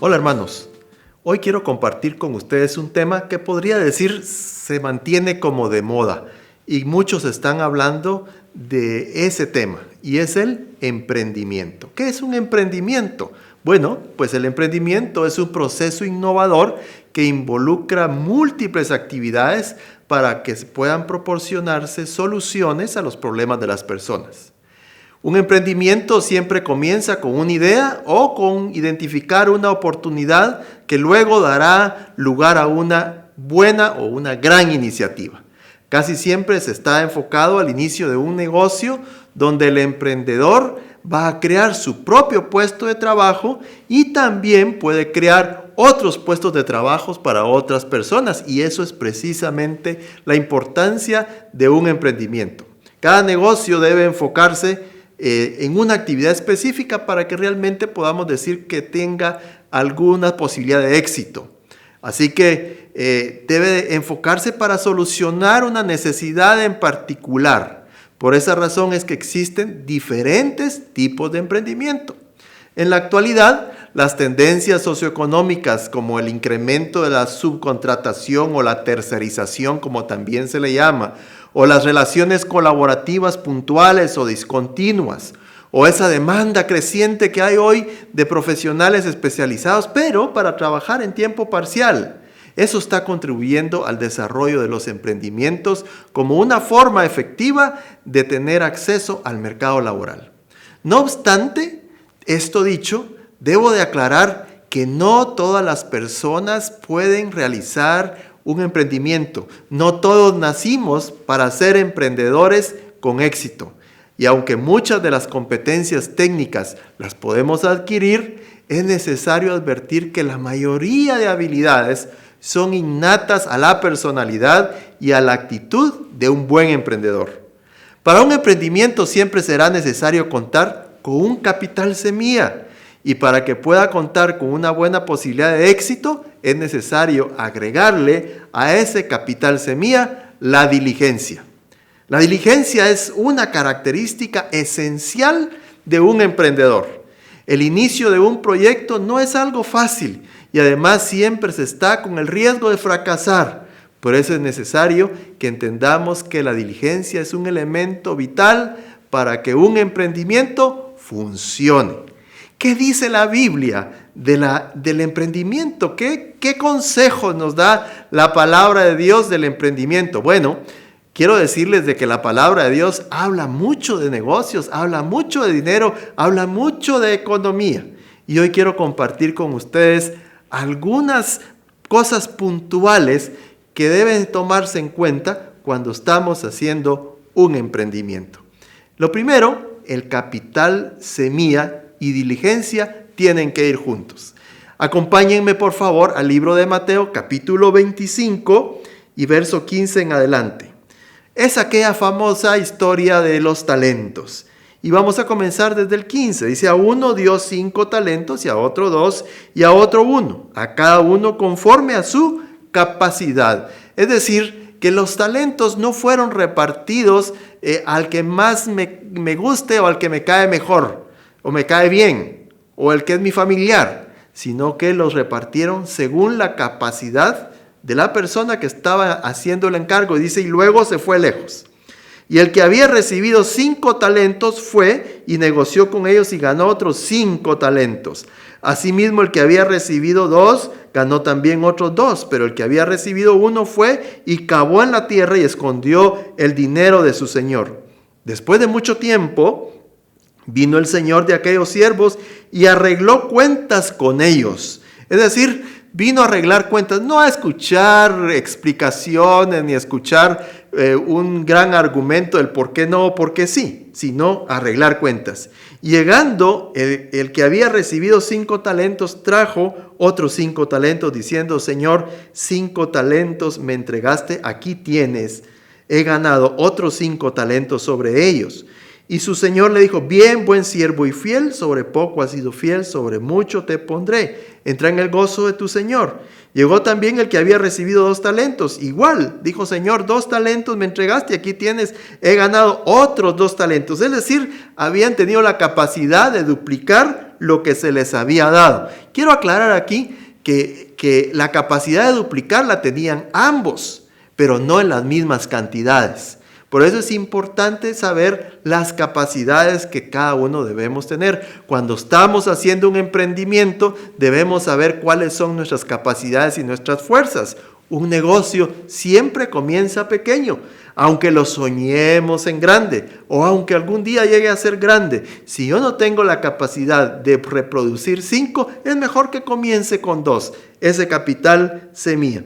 Hola hermanos, hoy quiero compartir con ustedes un tema que podría decir se mantiene como de moda y muchos están hablando de ese tema y es el emprendimiento. ¿Qué es un emprendimiento? Bueno, pues el emprendimiento es un proceso innovador que involucra múltiples actividades para que puedan proporcionarse soluciones a los problemas de las personas. Un emprendimiento siempre comienza con una idea o con identificar una oportunidad que luego dará lugar a una buena o una gran iniciativa. Casi siempre se está enfocado al inicio de un negocio donde el emprendedor va a crear su propio puesto de trabajo y también puede crear otros puestos de trabajo para otras personas, y eso es precisamente la importancia de un emprendimiento. Cada negocio debe enfocarse en una actividad específica para que realmente podamos decir que tenga alguna posibilidad de éxito. Así que debe enfocarse para solucionar una necesidad en particular. Por esa razón es que existen diferentes tipos de emprendimiento. En la actualidad, las tendencias socioeconómicas como el incremento de la subcontratación o la tercerización, como también se le llama, o las relaciones colaborativas puntuales o discontinuas, o esa demanda creciente que hay hoy de profesionales especializados, pero para trabajar en tiempo parcial. Eso está contribuyendo al desarrollo de los emprendimientos como una forma efectiva de tener acceso al mercado laboral. No obstante, esto dicho, debo de aclarar que no todas las personas pueden realizar un emprendimiento. No todos nacimos para ser emprendedores con éxito. Y aunque muchas de las competencias técnicas las podemos adquirir, es necesario advertir que la mayoría de habilidades son innatas a la personalidad y a la actitud de un buen emprendedor. Para un emprendimiento siempre será necesario contar con un capital semilla. Y para que pueda contar con una buena posibilidad de éxito, es necesario agregarle a ese capital semilla la diligencia. La diligencia es una característica esencial de un emprendedor. El inicio de un proyecto no es algo fácil y además siempre se está con el riesgo de fracasar. Por eso es necesario que entendamos que la diligencia es un elemento vital para que un emprendimiento funcione. ¿Qué dice la Biblia del emprendimiento? ¿Qué consejos nos da la palabra de Dios del emprendimiento? Bueno, quiero decirles de que la palabra de Dios habla mucho de negocios, habla mucho de dinero, habla mucho de economía. Y hoy quiero compartir con ustedes algunas cosas puntuales que deben tomarse en cuenta cuando estamos haciendo un emprendimiento. Lo primero, el capital semilla y diligencia tienen que ir juntos. Acompáñenme por favor al libro de Mateo, capítulo 25 y verso 15 en adelante. Es aquella famosa historia de los talentos. Y vamos a comenzar desde el 15. Dice, a uno dio 5 talentos y a otro 2 y a otro 1. A cada uno conforme a su capacidad. Es decir, que los talentos no fueron repartidos al que más me guste o al que me cae mejor, o me cae bien, o el que es mi familiar, sino que los repartieron según la capacidad de la persona que estaba haciendo el encargo. Y dice, y luego se fue lejos. Y el que había recibido 5 talentos fue y negoció con ellos y ganó otros 5 talentos. Asimismo, el que había recibido 2 ganó también otros 2, pero el que había recibido 1 fue y cavó en la tierra y escondió el dinero de su señor. Después de mucho tiempo, vino el señor de aquellos siervos y arregló cuentas con ellos. Es decir, vino a arreglar cuentas, no a escuchar explicaciones ni a escuchar un gran argumento del por qué no o por qué sí, sino a arreglar cuentas. Llegando, el que había recibido 5 talentos trajo otros 5 talentos diciendo, Señor, 5 talentos me entregaste, aquí tienes, he ganado otros 5 talentos sobre ellos. Y su señor le dijo, bien, buen siervo y fiel, sobre poco has sido fiel, sobre mucho te pondré. Entra en el gozo de tu señor. Llegó también el que había recibido 2 talentos. Igual, dijo, Señor, 2 talentos me entregaste, aquí tienes, he ganado otros 2 talentos. Es decir, habían tenido la capacidad de duplicar lo que se les había dado. Quiero aclarar aquí que la capacidad de duplicar la tenían ambos, pero no en las mismas cantidades. Por eso es importante saber las capacidades que cada uno debemos tener. Cuando estamos haciendo un emprendimiento, debemos saber cuáles son nuestras capacidades y nuestras fuerzas. Un negocio siempre comienza pequeño, aunque lo soñemos en grande o aunque algún día llegue a ser grande. Si yo no tengo la capacidad de reproducir 5, es mejor que comience con 2. Ese capital semilla.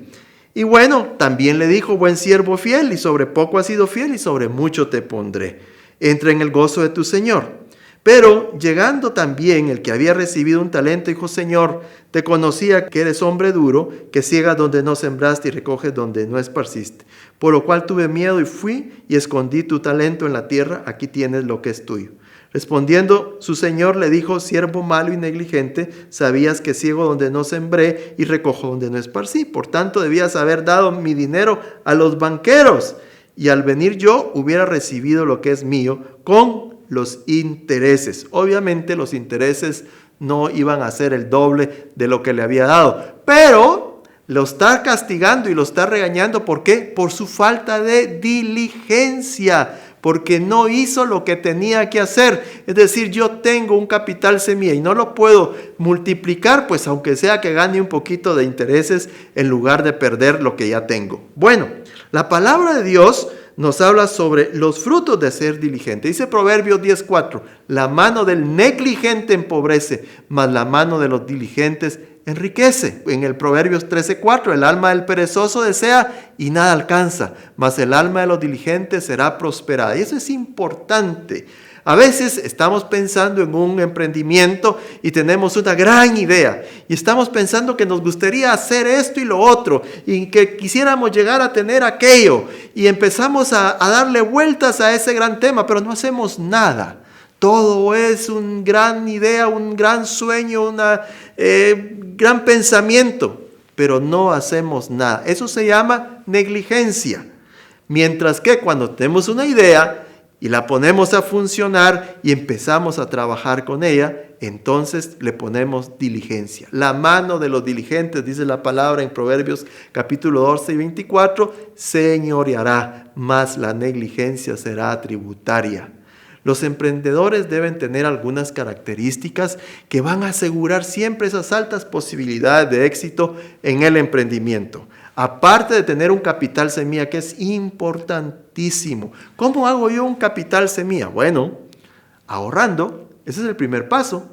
Y bueno, también le dijo: buen siervo fiel, y sobre poco has sido fiel, y sobre mucho te pondré. Entra en el gozo de tu Señor. Pero llegando también el que había recibido un talento, dijo: Señor, te conocía que eres hombre duro, que ciegas donde no sembraste y recoges donde no esparciste. Por lo cual tuve miedo y fui y escondí tu talento en la tierra. Aquí tienes lo que es tuyo. Respondiendo su señor le dijo: siervo malo y negligente, sabías que ciego donde no sembré y recojo donde no esparcí. Por tanto debías haber dado mi dinero a los banqueros, y al venir yo hubiera recibido lo que es mío con los intereses. Obviamente los intereses no iban a ser el doble de lo que le había dado, pero lo está castigando y lo está regañando. ¿Por qué? Por su falta de diligencia, porque no hizo lo que tenía que hacer. Es decir, yo tengo un capital semilla y no lo puedo multiplicar, pues aunque sea que gane un poquito de intereses en lugar de perder lo que ya tengo. Bueno, la palabra de Dios nos habla sobre los frutos de ser diligente. Dice Proverbios 10:4, la mano del negligente empobrece, mas la mano de los diligentes enriquece. En el Proverbios 13:4, el alma del perezoso desea y nada alcanza, mas el alma de los diligentes será prosperada. Y eso es importante. A veces estamos pensando en un emprendimiento y tenemos una gran idea y estamos pensando que nos gustaría hacer esto y lo otro y que quisiéramos llegar a tener aquello, y empezamos a darle vueltas a ese gran tema, pero no hacemos nada. Todo es una gran idea, un gran sueño, un gran pensamiento, pero no hacemos nada. Eso se llama negligencia. Mientras que cuando tenemos una idea y la ponemos a funcionar y empezamos a trabajar con ella, entonces le ponemos diligencia. La mano de los diligentes, dice la palabra en Proverbios capítulo 12 y 24, señoreará, mas la negligencia será tributaria. Los emprendedores deben tener algunas características que van a asegurar siempre esas altas posibilidades de éxito en el emprendimiento. Aparte de tener un capital semilla, que es importantísimo. ¿Cómo hago yo un capital semilla? Bueno, ahorrando. Ese es el primer paso.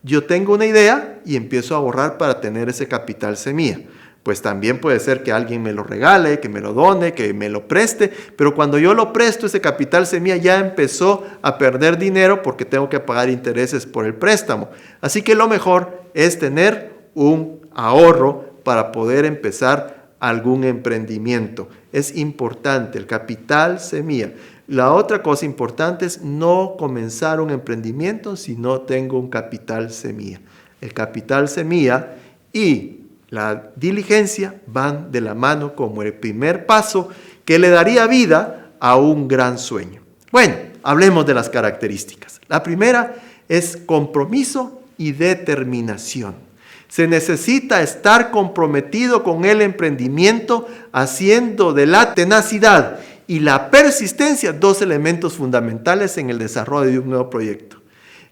Yo tengo una idea y empiezo a ahorrar para tener ese capital semilla. Pues también puede ser que alguien me lo regale, que me lo done, que me lo preste, pero cuando yo lo presto, ese capital semilla ya empezó a perder dinero porque tengo que pagar intereses por el préstamo. Así que lo mejor es tener un ahorro para poder empezar algún emprendimiento. Es importante el capital semilla. La otra cosa importante es no comenzar un emprendimiento si no tengo un capital semilla. El capital semilla y la diligencia van de la mano como el primer paso que le daría vida a un gran sueño. Bueno, hablemos de las características. La primera es compromiso y determinación. Se necesita estar comprometido con el emprendimiento, haciendo de la tenacidad y la persistencia 2 elementos fundamentales en el desarrollo de un nuevo proyecto.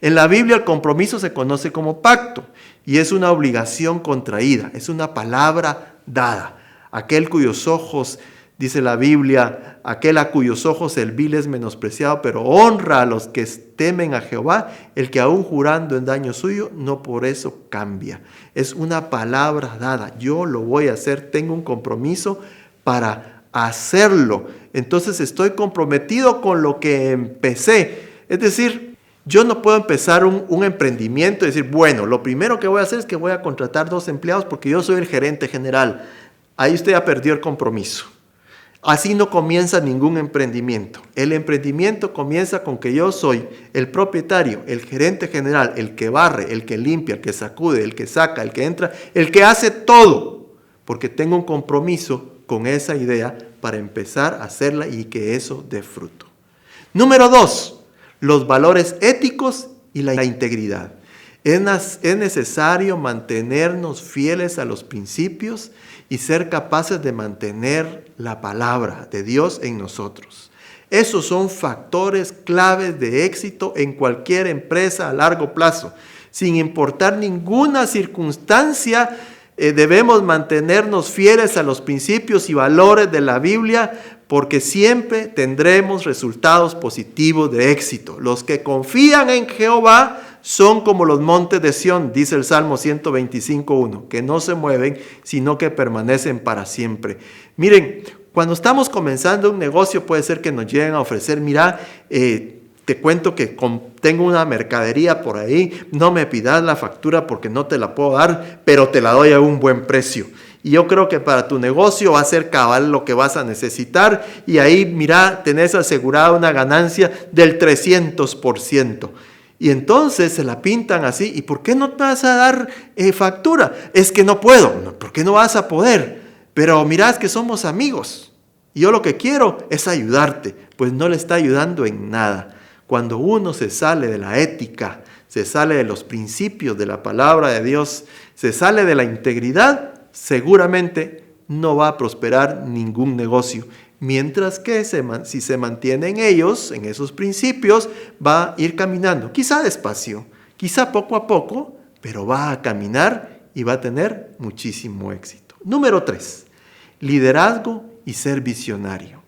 En la Biblia el compromiso se conoce como pacto y es una obligación contraída, es una palabra dada. Aquel cuyos ojos, dice la Biblia, aquel a cuyos ojos el vil es menospreciado, pero honra a los que temen a Jehová, el que aún jurando en daño suyo, no por eso cambia. Es una palabra dada, yo lo voy a hacer, tengo un compromiso para hacerlo. Entonces estoy comprometido con lo que empecé. Es decir, yo no puedo empezar un emprendimiento y decir, bueno, lo primero que voy a hacer es que voy a contratar 2 empleados porque yo soy el gerente general. Ahí usted ya perdió el compromiso. Así no comienza ningún emprendimiento. El emprendimiento comienza con que yo soy el propietario, el gerente general, el que barre, el que limpia, el que sacude, el que saca, el que entra, el que hace todo, porque tengo un compromiso con esa idea para empezar a hacerla y que eso dé fruto. Número 2, los valores éticos y la integridad. Es necesario mantenernos fieles a los principios y ser capaces de mantener la palabra de Dios en nosotros. Esos son factores claves de éxito en cualquier empresa a largo plazo. Sin importar ninguna circunstancia, debemos mantenernos fieles a los principios y valores de la Biblia, porque siempre tendremos resultados positivos de éxito. Los que confían en Jehová son como los montes de Sión, dice el Salmo 125:1, que no se mueven, sino que permanecen para siempre. Miren, cuando estamos comenzando un negocio, puede ser que nos lleguen a ofrecer, mira, te cuento que tengo una mercadería por ahí, no me pidas la factura porque no te la puedo dar, pero te la doy a un buen precio. Y yo creo que para tu negocio va a ser cabal lo que vas a necesitar, y ahí, mira, tenés asegurada una ganancia del 300%. Y entonces se la pintan así. ¿Y por qué no te vas a dar factura? Es que no puedo. ¿Por qué no vas a poder? Pero mirá, es que somos amigos. Y yo lo que quiero es ayudarte. Pues no le está ayudando en nada. Cuando uno se sale de la ética, se sale de los principios de la palabra de Dios, se sale de la integridad, seguramente no va a prosperar ningún negocio. Mientras que si se mantiene en ellos, en esos principios, va a ir caminando, quizá despacio, quizá poco a poco, pero va a caminar y va a tener muchísimo éxito. Número 3, liderazgo y ser visionario.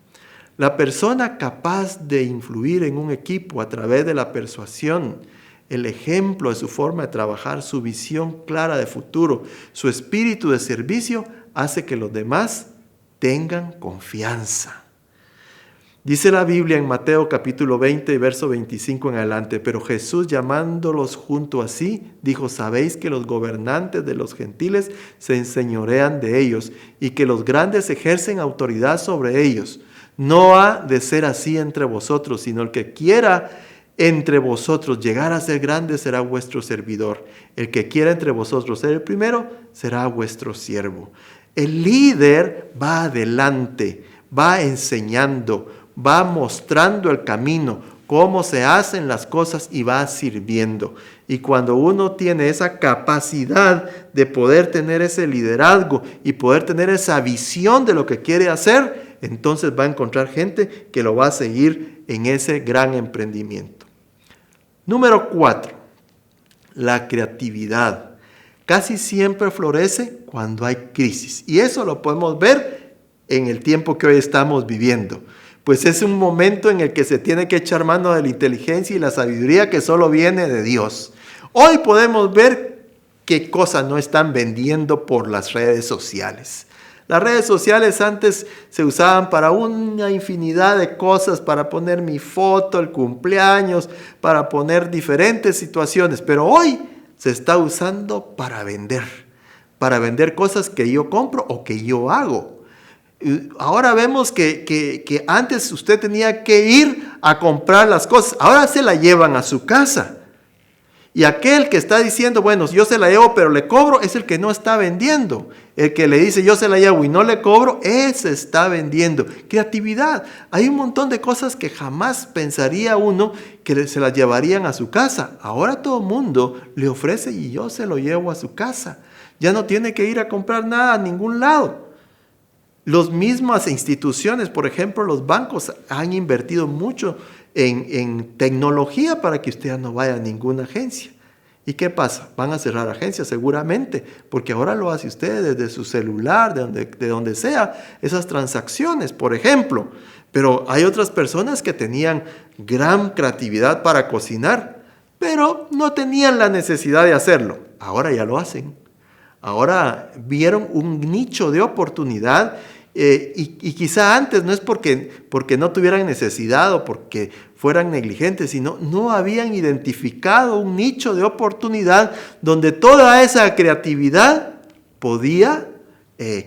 La persona capaz de influir en un equipo a través de la persuasión, el ejemplo de su forma de trabajar, su visión clara de futuro, su espíritu de servicio, hace que los demás tengan confianza. Dice la Biblia en Mateo capítulo 20, verso 25 en adelante, pero Jesús, llamándolos junto a sí, dijo: sabéis que los gobernantes de los gentiles se enseñorean de ellos y que los grandes ejercen autoridad sobre ellos. No ha de ser así entre vosotros, sino el que quiera entre vosotros llegar a ser grande será vuestro servidor. El que quiera entre vosotros ser el primero será vuestro siervo. El líder va adelante, va enseñando, va mostrando el camino, cómo se hacen las cosas y va sirviendo. Y cuando uno tiene esa capacidad de poder tener ese liderazgo y poder tener esa visión de lo que quiere hacer, entonces va a encontrar gente que lo va a seguir en ese gran emprendimiento. Número 4, la creatividad. Casi siempre florece cuando hay crisis. Y eso lo podemos ver en el tiempo que hoy estamos viviendo. Pues es un momento en el que se tiene que echar mano de la inteligencia y la sabiduría que solo viene de Dios. Hoy podemos ver qué cosas no están vendiendo por las redes sociales. Las redes sociales antes se usaban para una infinidad de cosas, para poner mi foto, el cumpleaños, para poner diferentes situaciones. Pero hoy se está usando para vender cosas que yo compro o que yo hago. Ahora vemos que antes usted tenía que ir a comprar las cosas, ahora se la llevan a su casa. Y aquel que está diciendo, bueno, yo se la llevo pero le cobro, es el que no está vendiendo. El que le dice yo se la llevo y no le cobro, ese está vendiendo. Creatividad. Hay un montón de cosas que jamás pensaría uno que se las llevarían a su casa. Ahora todo el mundo le ofrece y yo se lo llevo a su casa. Ya no tiene que ir a comprar nada a ningún lado. Las mismas instituciones, por ejemplo, los bancos han invertido mucho en tecnología para que usted ya no vaya a ninguna agencia. ¿Y qué pasa? Van a cerrar agencias seguramente, porque ahora lo hace usted desde su celular, de donde sea, esas transacciones, por ejemplo. Pero hay otras personas que tenían gran creatividad para cocinar, pero no tenían la necesidad de hacerlo. Ahora ya lo hacen. Ahora vieron un nicho de oportunidad y quizá antes no es porque no tuvieran necesidad o porque fueran negligentes, sino no habían identificado un nicho de oportunidad donde toda esa creatividad podía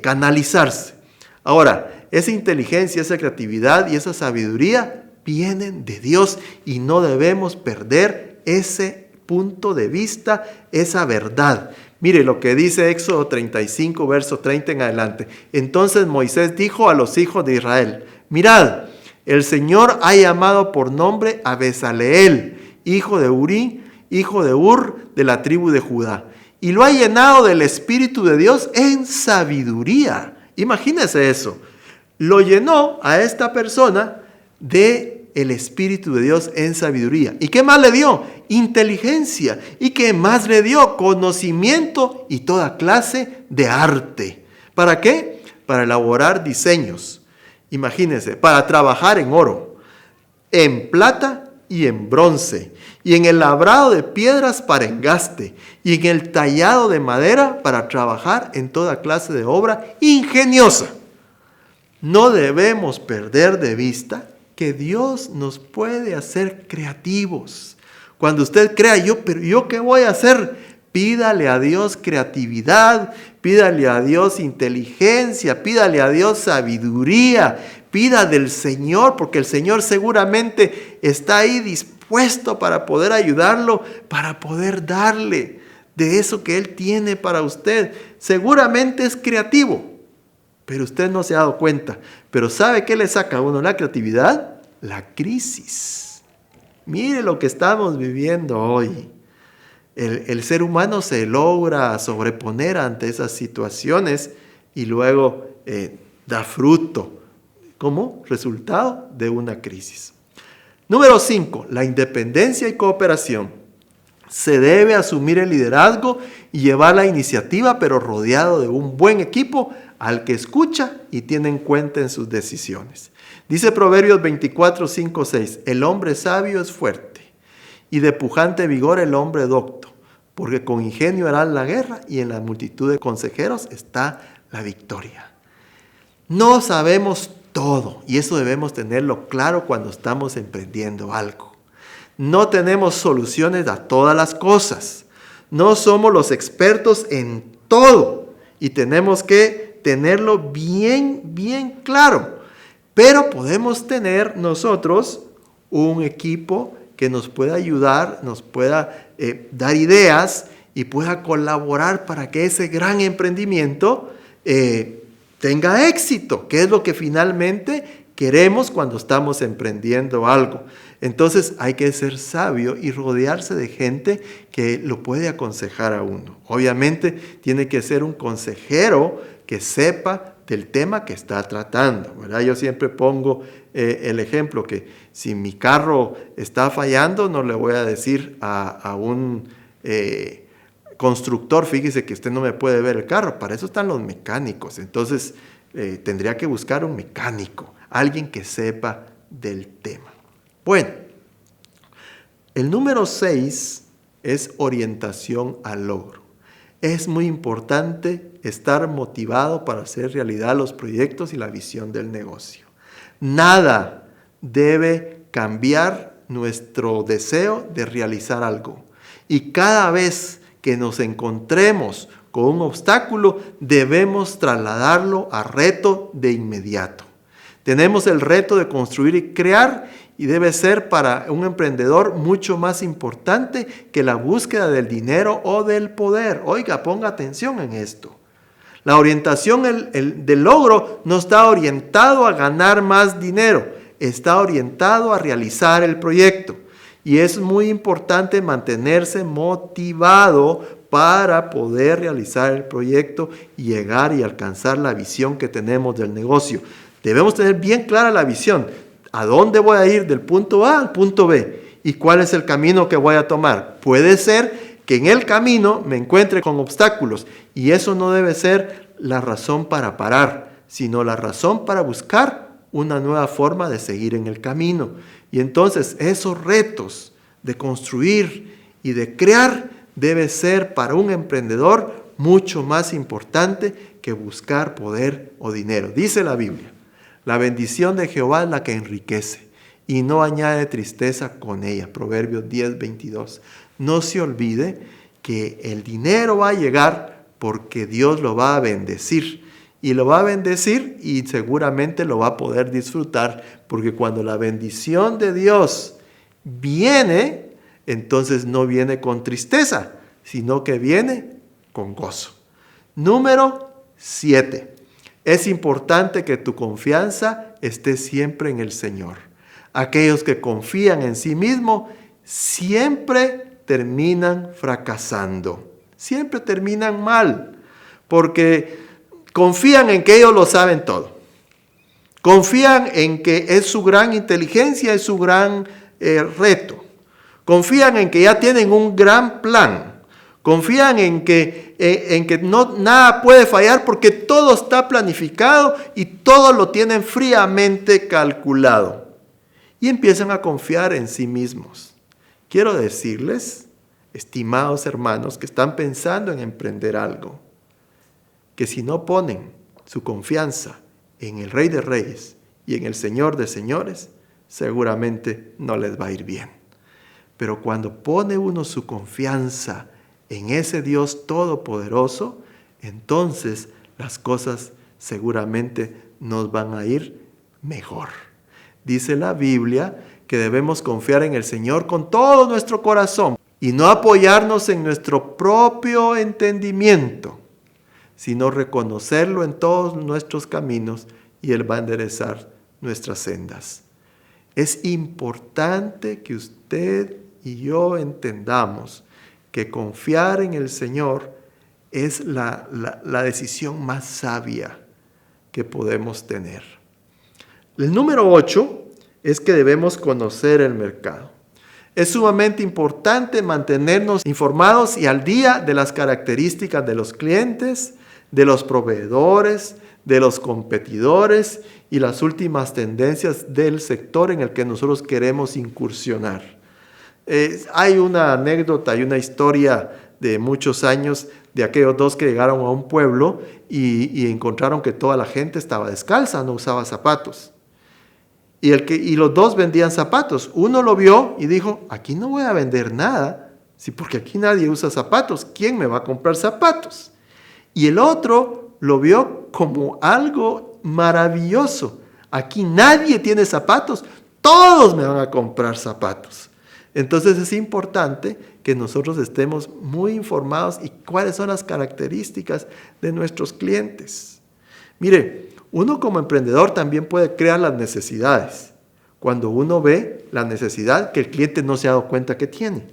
canalizarse. Ahora, esa inteligencia, esa creatividad y esa sabiduría vienen de Dios y no debemos perder ese punto de vista, esa verdad. Mire lo que dice Éxodo 35, verso 30 en adelante. Entonces Moisés dijo a los hijos de Israel: mirad, el Señor ha llamado por nombre a Bezaleel, hijo de Uri, hijo de Ur, de la tribu de Judá. Y lo ha llenado del Espíritu de Dios en sabiduría. Imagínese eso. Lo llenó a esta persona de el Espíritu de Dios en sabiduría. ¿Y qué más le dio? Inteligencia. ¿Y qué más le dio? Conocimiento y toda clase de arte. ¿Para qué? Para elaborar diseños. Imagínense, para trabajar en oro, en plata y en bronce, y en el labrado de piedras para engaste, y en el tallado de madera para trabajar en toda clase de obra ingeniosa. No debemos perder de vista que Dios nos puede hacer creativos. Cuando usted crea, pero ¿yo qué voy a hacer? Pídale a Dios creatividad, pídale a Dios inteligencia, pídale a Dios sabiduría, pida del Señor, porque el Señor seguramente está ahí dispuesto para poder ayudarlo, para poder darle de eso que Él tiene para usted. Seguramente es creativo, pero usted no se ha dado cuenta. Pero ¿sabe qué le saca a uno la creatividad? La crisis. Mire lo que estamos viviendo hoy. El ser humano se logra sobreponer ante esas situaciones y luego da fruto como resultado de una crisis. Número 5, la independencia y cooperación. Se debe asumir el liderazgo y llevar la iniciativa, pero rodeado de un buen equipo al que escucha y tiene en cuenta en sus decisiones. Dice Proverbios 24, 5, 6, el hombre sabio es fuerte y de pujante vigor el hombre docto, porque con ingenio harán la guerra y en la multitud de consejeros está la victoria. No sabemos todo y eso debemos tenerlo claro cuando estamos emprendiendo algo. No tenemos soluciones a todas las cosas. No somos los expertos en todo y tenemos que tenerlo bien claro. Pero podemos tener nosotros un equipo que nos pueda ayudar, nos pueda dar ideas y pueda colaborar para que ese gran emprendimiento tenga éxito, que es lo que finalmente queremos cuando estamos emprendiendo algo. Entonces hay que ser sabio y rodearse de gente que lo puede aconsejar a uno. Obviamente tiene que ser un consejero que sepa del tema que está tratando, ¿verdad? Yo siempre pongo el ejemplo que si mi carro está fallando, no le voy a decir a un constructor, fíjese que usted no me puede ver el carro, para eso están los mecánicos. Entonces tendría que buscar un mecánico, alguien que sepa del tema. Bueno, el número 6 es orientación al logro. Es muy importante estar motivado para hacer realidad los proyectos y la visión del negocio. Nada debe cambiar nuestro deseo de realizar algo. Y cada vez que nos encontremos con un obstáculo, debemos trasladarlo a reto de inmediato. Tenemos el reto de construir y crear y debe ser para un emprendedor mucho más importante que la búsqueda del dinero o del poder. Oiga, ponga atención en esto. La orientación del logro no está orientado a ganar más dinero, está orientado a realizar el proyecto. Y es muy importante mantenerse motivado para poder realizar el proyecto y llegar y alcanzar la visión que tenemos del negocio. Debemos tener bien clara la visión. ¿A dónde voy a ir del punto A al punto B? ¿Y cuál es el camino que voy a tomar? Puede ser que en el camino me encuentre con obstáculos y eso no debe ser la razón para parar, sino la razón para buscar una nueva forma de seguir en el camino. Y entonces esos retos de construir y de crear debe ser para un emprendedor mucho más importante que buscar poder o dinero. Dice la Biblia, la bendición de Jehová es la que enriquece y no añade tristeza con ella. Proverbios 10, 22. No se olvide que el dinero va a llegar porque Dios lo va a bendecir. Y lo va a bendecir y seguramente lo va a poder disfrutar, porque cuando la bendición de Dios viene, entonces no viene con tristeza, sino que viene con gozo. Número 7. Es importante que tu confianza esté siempre en el Señor. Aquellos que confían en sí mismos siempre terminan fracasando. Siempre terminan mal, porque confían en que ellos lo saben todo. Confían en que es su gran inteligencia, es su gran reto. Confían en que ya tienen un gran plan. Confían en que nada puede fallar porque todo está planificado y todo lo tienen fríamente calculado. Y empiezan a confiar en sí mismos. Quiero decirles, estimados hermanos que están pensando en emprender algo, que si no ponen su confianza en el Rey de Reyes y en el Señor de Señores, seguramente no les va a ir bien. Pero cuando pone uno su confianza en ese Dios todopoderoso, entonces las cosas seguramente nos van a ir mejor. Dice la Biblia que debemos confiar en el Señor con todo nuestro corazón y no apoyarnos en nuestro propio entendimiento, sino reconocerlo en todos nuestros caminos y Él va a enderezar nuestras sendas. Es importante que usted y yo entendamos que confiar en el Señor es la decisión más sabia que podemos tener. El número 8 es que debemos conocer el mercado. Es sumamente importante mantenernos informados y al día de las características de los clientes, de los proveedores, de los competidores y las últimas tendencias del sector en el que nosotros queremos incursionar. Hay una anécdota y una historia de muchos años de aquellos dos que llegaron a un pueblo y encontraron que toda la gente estaba descalza, no usaba zapatos. Y los dos vendían zapatos. Uno lo vio y dijo, aquí no voy a vender nada, sí, porque aquí nadie usa zapatos. ¿Quién me va a comprar zapatos? Y el otro lo vio como algo maravilloso. Aquí nadie tiene zapatos, todos me van a comprar zapatos. Entonces es importante que nosotros estemos muy informados y cuáles son las características de nuestros clientes. Mire, uno como emprendedor también puede crear las necesidades. Cuando uno ve la necesidad que el cliente no se ha dado cuenta que tiene.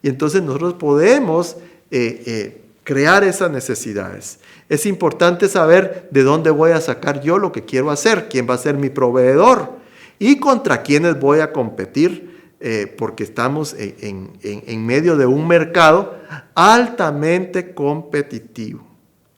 Y entonces nosotros podemos crear esas necesidades. Es importante saber de dónde voy a sacar yo lo que quiero hacer, quién va a ser mi proveedor y contra quiénes voy a competir, porque estamos en medio de un mercado altamente competitivo.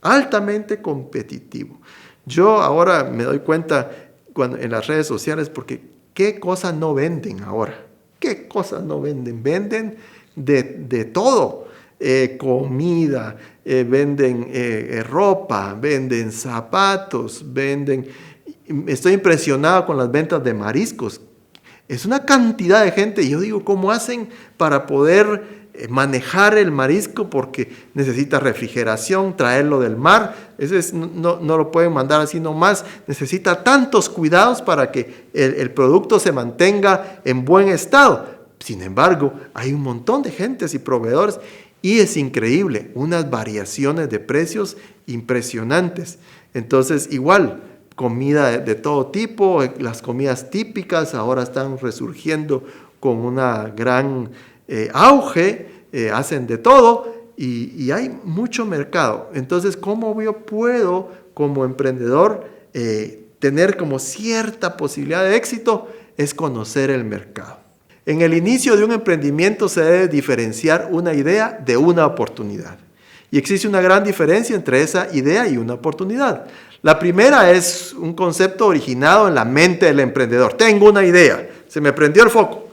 Altamente competitivo. Yo ahora me doy cuenta en las redes sociales porque ¿qué cosas no venden ahora? ¿Qué cosas no venden? Venden de todo. Comida, venden ropa, venden zapatos, venden... Estoy impresionado con las ventas de mariscos. Es una cantidad de gente. Y yo digo, ¿cómo hacen para poder manejar el marisco? Porque necesita refrigeración, traerlo del mar. No lo pueden mandar así nomás. Necesita tantos cuidados para que el producto se mantenga en buen estado. Sin embargo, hay un montón de gentes y proveedores. Y es increíble, unas variaciones de precios impresionantes. Entonces, igual, comida de todo tipo, las comidas típicas ahora están resurgiendo con una gran auge, hacen de todo y hay mucho mercado. Entonces, ¿cómo yo puedo como emprendedor tener como cierta posibilidad de éxito? Es conocer el mercado. En el inicio de un emprendimiento se debe diferenciar una idea de una oportunidad. Y existe una gran diferencia entre esa idea y una oportunidad. La primera es un concepto originado en la mente del emprendedor. Tengo una idea, se me prendió el foco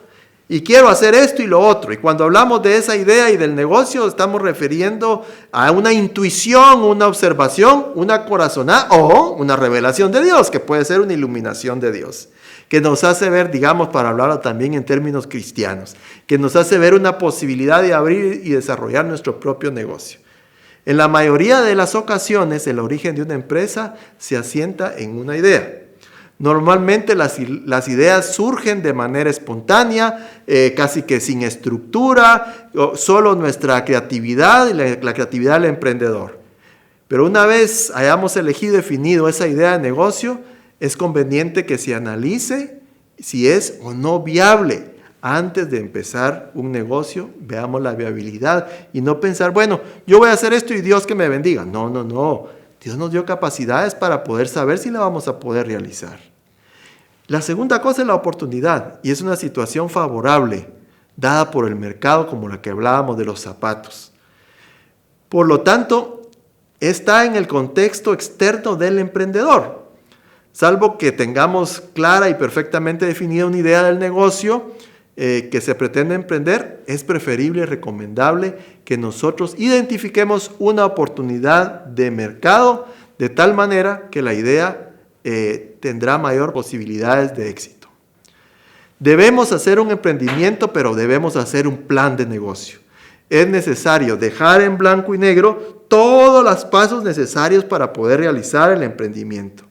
y quiero hacer esto y lo otro. Y cuando hablamos de esa idea y del negocio, estamos refiriendo a una intuición, una observación, una corazonada o una revelación de Dios, que puede ser una iluminación de Dios, que nos hace ver, digamos, para hablarlo también en términos cristianos, que nos hace ver una posibilidad de abrir y desarrollar nuestro propio negocio. En la mayoría de las ocasiones, el origen de una empresa se asienta en una idea. Normalmente las ideas surgen de manera espontánea, casi que sin estructura, solo nuestra creatividad y la creatividad del emprendedor. Pero una vez hayamos elegido y definido esa idea de negocio, es conveniente que se analice si es o no viable Antes de empezar un negocio, veamos la viabilidad y no pensar, bueno, yo voy a hacer esto y Dios que me bendiga. No, no, no. Dios nos dio capacidades para poder saber si la vamos a poder realizar. La segunda cosa es la oportunidad, y es una situación favorable dada por el mercado, como la que hablábamos de los zapatos. Por lo tanto, está en el contexto externo del emprendedor. Salvo que tengamos clara y perfectamente definida una idea del negocio que se pretende emprender, es preferible y recomendable que nosotros identifiquemos una oportunidad de mercado de tal manera que la idea tendrá mayor posibilidades de éxito. Debemos hacer un emprendimiento, pero debemos hacer un plan de negocio. Es necesario dejar en blanco y negro todos los pasos necesarios para poder realizar el emprendimiento.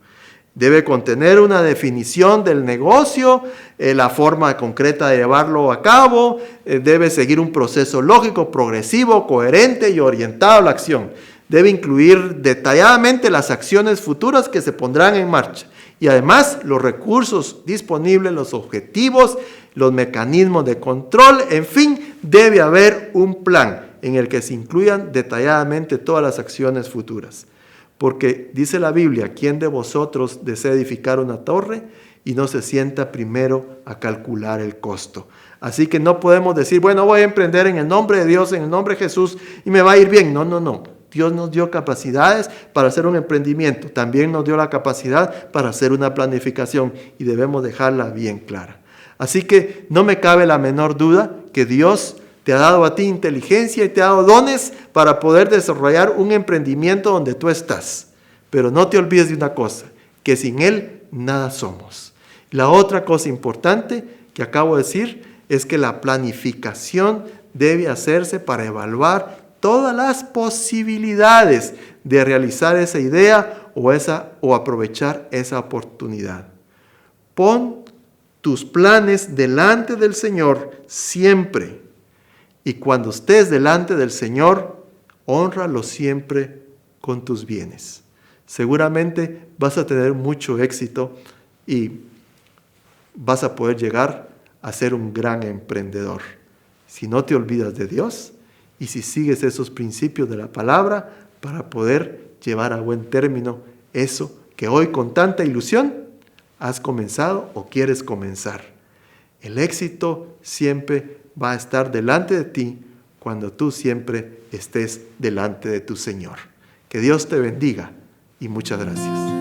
Debe contener una definición del negocio, la forma concreta de llevarlo a cabo, debe seguir un proceso lógico, progresivo, coherente y orientado a la acción. Debe incluir detalladamente las acciones futuras que se pondrán en marcha y además los recursos disponibles, los objetivos, los mecanismos de control, en fin, debe haber un plan en el que se incluyan detalladamente todas las acciones futuras. Porque dice la Biblia, ¿quién de vosotros desea edificar una torre y no se sienta primero a calcular el costo? Así que no podemos decir, bueno, voy a emprender en el nombre de Dios, en el nombre de Jesús y me va a ir bien. No, no, no. Dios nos dio capacidades para hacer un emprendimiento. También nos dio la capacidad para hacer una planificación y debemos dejarla bien clara. Así que no me cabe la menor duda que Dios te ha dado a ti inteligencia y te ha dado dones para poder desarrollar un emprendimiento donde tú estás. Pero no te olvides de una cosa, que sin Él nada somos. La otra cosa importante que acabo de decir es que la planificación debe hacerse para evaluar todas las posibilidades de realizar esa idea o aprovechar esa oportunidad. Pon tus planes delante del Señor siempre. Y cuando estés delante del Señor, hónralo siempre con tus bienes. Seguramente vas a tener mucho éxito y vas a poder llegar a ser un gran emprendedor. Si no te olvidas de Dios y si sigues esos principios de la palabra para poder llevar a buen término eso que hoy con tanta ilusión has comenzado o quieres comenzar. El éxito siempre va a estar delante de ti cuando tú siempre estés delante de tu Señor. Que Dios te bendiga y muchas gracias.